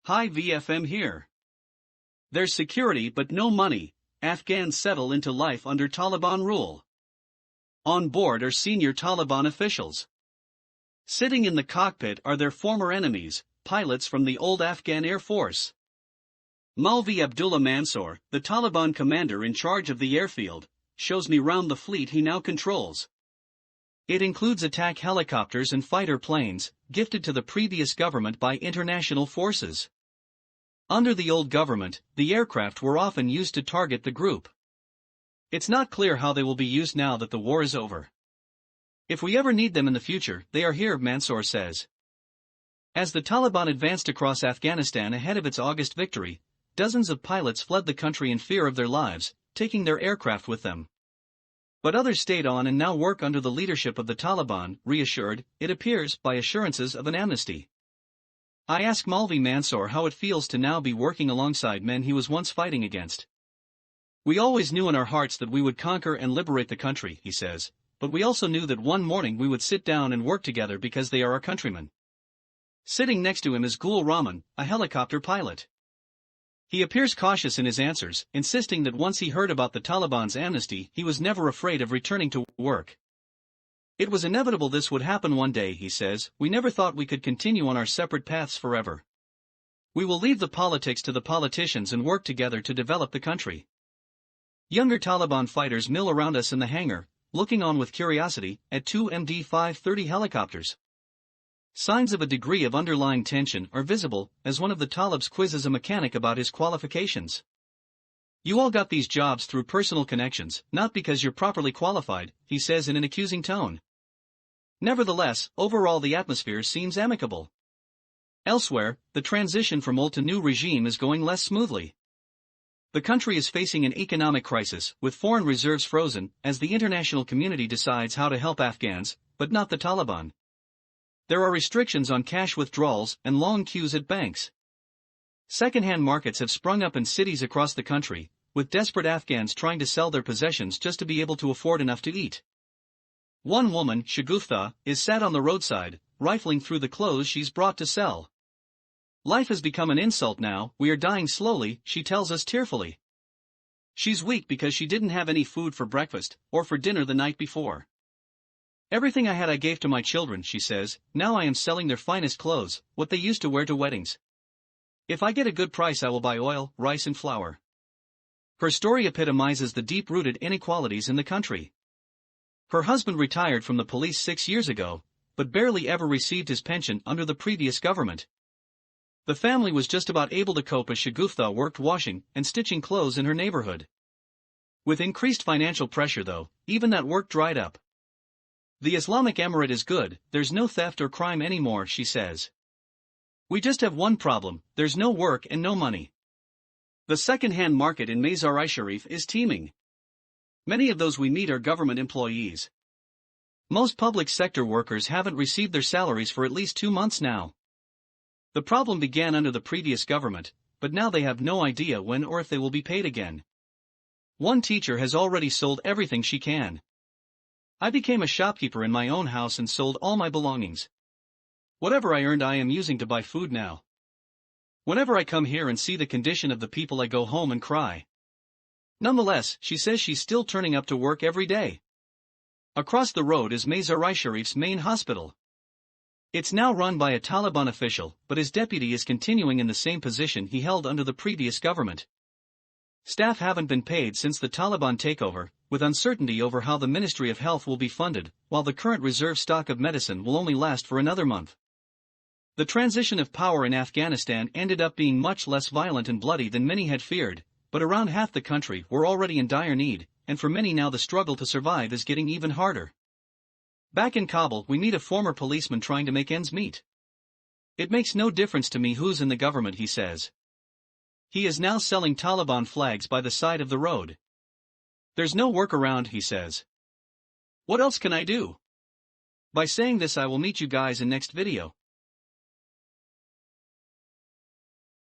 Hi VFM here. There's security but no money. Afghans settle into life under Taliban rule. On board are senior Taliban officials. Sitting in the cockpit are their former enemies, pilots from the old Afghan Air Force. Maulvi Abdullah Mansour, the Taliban commander in charge of the airfield, shows me round the fleet he now controls. It includes attack helicopters and fighter planes, gifted to the previous government by international forces. Under the old government, the aircraft were often used to target the group. It's not clear how they will be used now that the war is over. If we ever need them in the future, they are here, Mansour says. As the Taliban advanced across Afghanistan ahead of its August victory, dozens of pilots fled the country in fear of their lives, taking their aircraft with them. But others stayed on and now work under the leadership of the Taliban, reassured, it appears, by assurances of an amnesty. I ask Maulvi Mansour how it feels to now be working alongside men he was once fighting against. We always knew in our hearts that we would conquer and liberate the country, he says, but we also knew that one morning we would sit down and work together because they are our countrymen. Sitting next to him is Gul Rahman, a helicopter pilot. He appears cautious in his answers, insisting that once he heard about the Taliban's amnesty he was never afraid of returning to work. It was inevitable this would happen one day, he says. We never thought we could continue on our separate paths forever. We will leave the politics to the politicians and work together to develop the country. Younger Taliban fighters mill around us in the hangar, looking on with curiosity at two MD-530 helicopters. Signs of a degree of underlying tension are visible as one of the Talibs quizzes a mechanic about his qualifications. You all got these jobs through personal connections, not because you're properly qualified, he says in an accusing tone. Nevertheless, overall the atmosphere seems amicable. Elsewhere, the transition from old to new regime is going less smoothly. The country is facing an economic crisis, with foreign reserves frozen, as the international community decides how to help Afghans, but not the Taliban. There are restrictions on cash withdrawals and long queues at banks. Second-hand markets have sprung up in cities across the country, with desperate Afghans trying to sell their possessions just to be able to afford enough to eat. One woman, Shagufta, is sat on the roadside, rifling through the clothes she's brought to sell. Life has become an insult now, we are dying slowly, she tells us tearfully. She's weak because she didn't have any food for breakfast, or for dinner the night before. Everything I had I gave to my children, she says. Now I am selling their finest clothes, what they used to wear to weddings. If I get a good price I will buy oil, rice and flour. Her story epitomizes the deep-rooted inequalities in the country. Her husband retired from the police 6 years ago, but barely ever received his pension under the previous government. The family was just about able to cope as Shagufta worked washing and stitching clothes in her neighborhood. With increased financial pressure though, even that work dried up. The Islamic Emirate is good, there's no theft or crime anymore, she says. We just have one problem, there's no work and no money. The second-hand market in Mazar-i-Sharif is teeming. Many of those we meet are government employees. Most public sector workers haven't received their salaries for at least 2 months now. The problem began under the previous government, but now they have no idea when or if they will be paid again. One teacher has already sold everything she can. I became a shopkeeper in my own house and sold all my belongings. Whatever I earned I am using to buy food now. Whenever I come here and see the condition of the people I go home and cry. Nonetheless, she says she's still turning up to work every day. Across the road is Mazar-i-Sharif's main hospital. It's now run by a Taliban official, but his deputy is continuing in the same position he held under the previous government. Staff haven't been paid since the Taliban takeover, with uncertainty over how the Ministry of Health will be funded, while the current reserve stock of medicine will only last for another month. The transition of power in Afghanistan ended up being much less violent and bloody than many had feared, but around half the country were already in dire need, and for many now the struggle to survive is getting even harder. Back in Kabul we meet a former policeman trying to make ends meet. It makes no difference to me who's in the government, he says. He is now selling Taliban flags by the side of the road. There's no workaround, he says. What else can I do? By saying this I will meet you guys in next video.